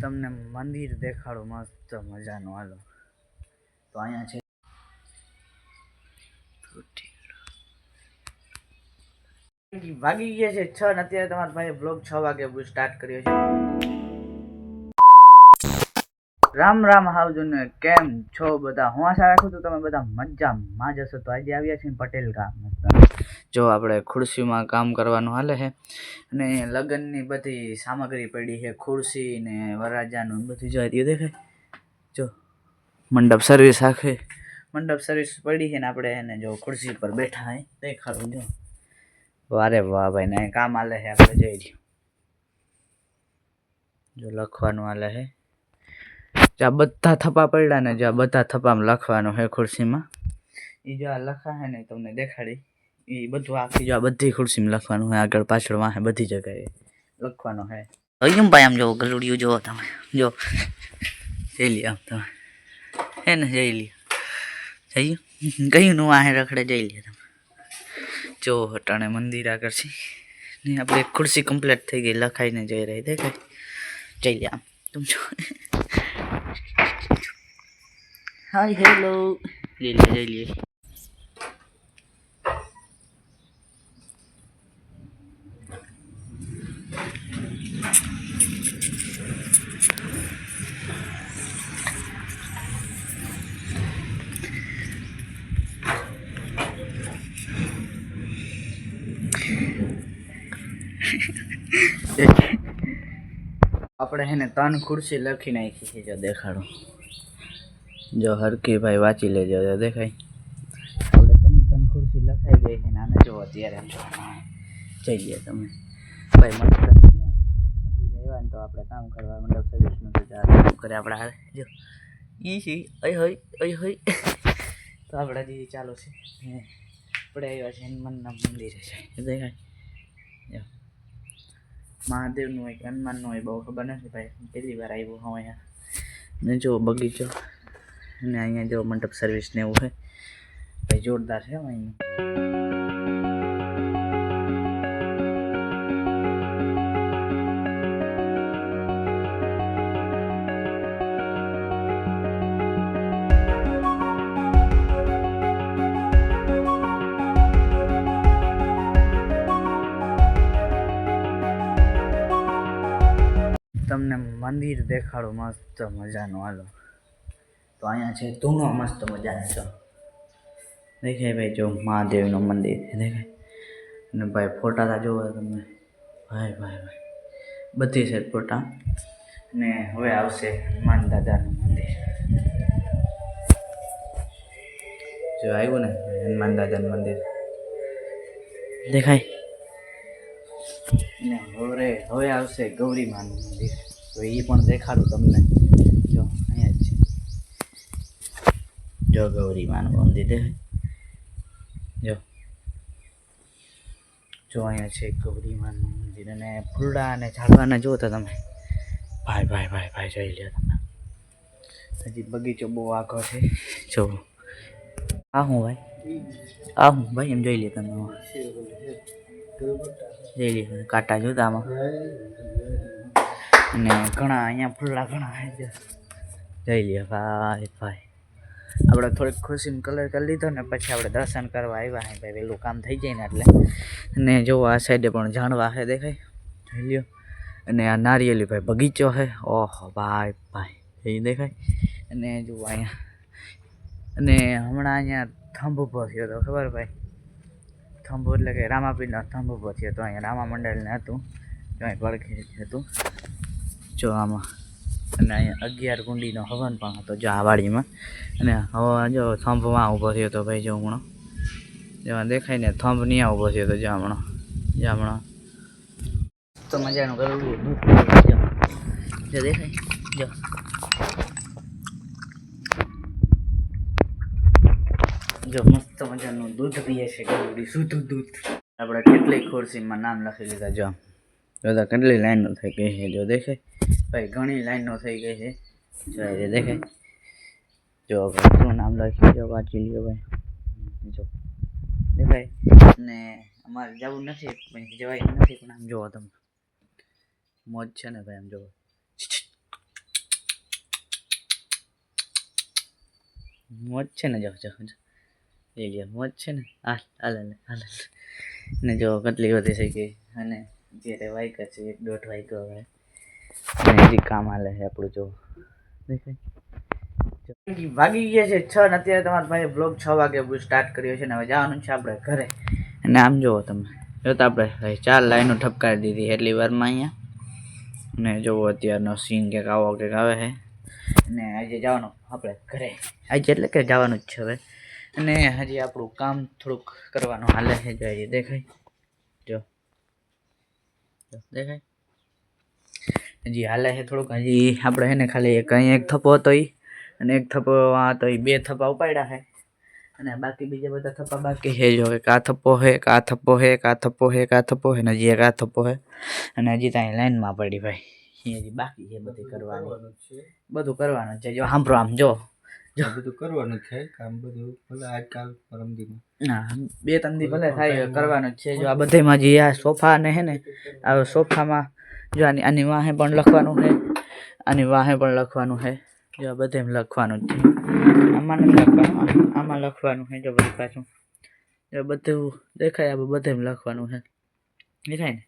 તમને મંદિર દેખાડું મસ્ત મજાનું. હાલો તો અહીંયા છે વાગી ગયા છે 6 ને અત્યારે તમારા ભાઈ બ્લોગ 6 વાગે સ્ટાર્ટ કર્યો છે. રામ રામ હાવજો ને કેમ છો બધા? હું આશા રાખું છું તમે બધા મજામાં જ હશો. તો આજે આવ્યા છીએ પટેલ ગામ. જો આપણે ખુરશીમાં કામ કરવાનું હાલે છે અને લગ્નની બધી સામગ્રી પડી છે, ખુરશી ને વરરાજાનું બધું જોઈ દેખાય. જો મંડપ સર્વિસ આખે મંડપ સર્વિસ પડી છે ને આપણે એને જો ખુરશી પર બેઠા હોય દેખાડું. જો વારે વાહ ભાઈ ને કામ હાલે છે. આપણે જોઈ રહ્યું જો લખવાનું હાલે છે. જ્યાં બધા થપ્પા પડ્યા ને જ્યાં બધા થપ્પામાં લખવાનું છે ખુરશીમાં. એ જો આ લખા છે ને તમને દેખાડી એ બધું આખી જો આ બધી ખુરશીમાં લખવાનું હોય, આગળ પાછળ વાહે બધી જગ્યાએ લખવાનું છે. કેમ ભાઈ આમ જો ગલુડિયું જો તમે જો જઈ લ્યો આમ તમે હે ને જઈ લ્યો જઈ કયું નું વાહે રખડે જઈ લ્યો તમે. જો હટાણે મંદિર આગળ છે ને આપણે ખુરશી કમ્પ્લીટ થઈ ગઈ લખાઈને જઈ રહી દેખાય. જઈ લ્યો આમ તમે જો હાય હેલો જઈ લે આપણે હે ને 3 ખુરશી લખી નાખી છે. જો દેખાડો જો હરકી ભાઈ વાંચી લેજો. જો દેખાય આપણે 3 ખુરશી લખાઈ ગઈ છે ને આને જો અત્યારે જઈ લે તમે ભાઈ મંડપ રહેવા ને તો આપણે કામ કરવા મંડપ સર્વિસનું તો કામ કરે આપણે હારે. જો ઈ છે અય હોય તો આપણે જે ચાલુ છે આપણે આવ્યા છે હનુમાનના મંદિરે છે દેખાય. જો મહાદેવનું હોય કે હનુમાનનું હોય બહુ ખબર નથી ભાઈ, પહેલી વાર આવ્યો હું અહીંયા. ને જો બગીચો ને અહીંયા જો મંડપ સર્વિસ ને એવું છે ભાઈ જોરદાર છે અહીંયા. તમને મંદિર દેખાડું મસ્ત મજાનું. હાલો તો અહીંયા છે ધૂણો મસ્ત મજાનો છે દેખાય ભાઈ. જો મહાદેવનું મંદિર દેખાય અને ભાઈ ફોટા જોવા તમે ભાઈ બધી છે ફોટા. ને હવે આવશે હનુમાન દાદાનું મંદિર. જો આવ્યું ને હનુમાન દાદાનું મંદિર દેખાય ને હવે આવશે ગૌરી માનું મંદિર. તો એ પણ દેખાડું તમને. જો અહીંયા જ છે જો ગૌરી માનું મંદિર દેખાય. જો અહીંયા છે ગૌરી માનું મંદિર અને ફૂલડા અને ઝાડવાના જો તો તમે ભાઈ જોઈ લ્યો તમે. હજી બગીચો બહુ આખો છે. જો હું ભાઈ એમ જોઈ લે તમે જઈ લે કાંટા જોતા આમાં અને ઘણા અહીંયા ફૂલડા ઘણા જઈ લે ભાઈ. આપણે થોડીક ખુશીમાં કલર કરી લીધો ને પછી આપણે દર્શન કરવા આવ્યા હે ભાઈ. વહેલું કામ થઈ જાય ને એટલે. અને જો આ સાઈડે પણ ઝાડવા છે દેખાય જોઈ લ્યો. અને આ નારિયેલી ભાઈ બગીચો છે. ઓહો ભાઈ એ દેખાય. અને જો અહીંયા અને હમણાં અહીંયા થંભ ઊભો થયો હતો ખબર ભાઈ. થંભ એટલે કે રામાપીરનો થંભ ઊભો થયો હતો અહીંયા રામા મંડળને હતું જો અહીં પડખે હતું જો આમાં. અને અહીંયા 11 કુંડીનો હવન પણ હતો જો આ વાડીમાં. અને હવે જો થંભમાં ઊભો થયો હતો ભાઈ. જો હમણાં જો દેખાય ને થંભ ત્યાં ઊભો થયો હતો જો હમણાં તો મજાનું કરવું જો દેખાય. જો મસ્ત મજાનું દૂધ પીએ છે ગરુડી શુદ્ધ દૂધ. આપણે કેટલી ખુરશીમાં નામ લખી લીધા. જો બધા કેટલી લાઈનો થઈ ગઈ છે જો દેખાય ભાઈ. ઘણી લાઈનો થઈ ગઈ છે જો દેખાય. જો ભાઈ શું નામ લખ્યું જો વાંચી લ્યો ભાઈ. જો દેખાય ને અમારે જવું નથી પણ જવાય નથી પણ આમ જોવો તમે મોજ છે ને ભાઈ. આમ જોવો મોજ છે ને, જો જો જો લઈ લ્યો, મોજ છે ને. હાલ હાલ હાલ હાલ ને જો કેટલી બધી થઈ ગઈ. અને જ્યારે વાગ્યા છે 1:30 વાગ્યો હવે, અને હજી કામ હાલે છે આપણું. જો દેખાય વાગી ગયા છે 6 ને અત્યારે તમારા ભાઈ બ્લોગ 6 વાગે સ્ટાર્ટ કર્યો છે ને હવે જવાનું છે આપણે ઘરે. અને આમ જુઓ તમે, જો તો આપણે 4 લાઈનો ઠપકારી દીધી એટલી વારમાં અહીંયા. અને જુઓ અત્યારનો સીન કંઈક આવો કંઈક આવે છે. અને આજે જવાનું આપણે ઘરે, આજે એટલે કે જવાનું જ છે હવે. અને હજી આપણું કામ થોડુંક કરવાનું હાલે છે. જો હજી દેખાય, જો દેખાય હજી હાલે છે થોડુંક. હજી આપણે છે ને ખાલી એક થપ્પો હતો એ, અને એક થપ્પો હતો એ, 2 થપ્પા ઉપાડ્યા છે. અને બાકી બીજા બધા થપ્પા બાકી છે. જો એક આ થપ્પો છે, એક આ થપ્પો છે, એક આ થપ્પો છે, એક આ થપ્પો છે, ને હજી એક આ થપ્પો છે. અને હજી ત્યાં લાઈનમાં પડી ભાઈ, એ હજી બાકી છે બધું કરવાનું. બધું કરવાનું છે. જો સાંભળો આમ જો બધું કરવાનું છે કામ, બધું ભલે આજકાલ પરમદિન ના 2-3 દી ભલે થાય કરવાનું જ છે. જો આ બધામાં જે આ સોફા ને હે ને, આ સોફામાં જો આની વાહે પણ લખવાનું છે, આની વાહે પણ લખવાનું છે. જો આ બધામાં લખવાનું જ છે. આમાં નથી લખવાનું, આમાં લખવાનું છે. જો બધું પાછું જો બધું દેખાય, આ બધામાં લખવાનું છે. દેખાય ને.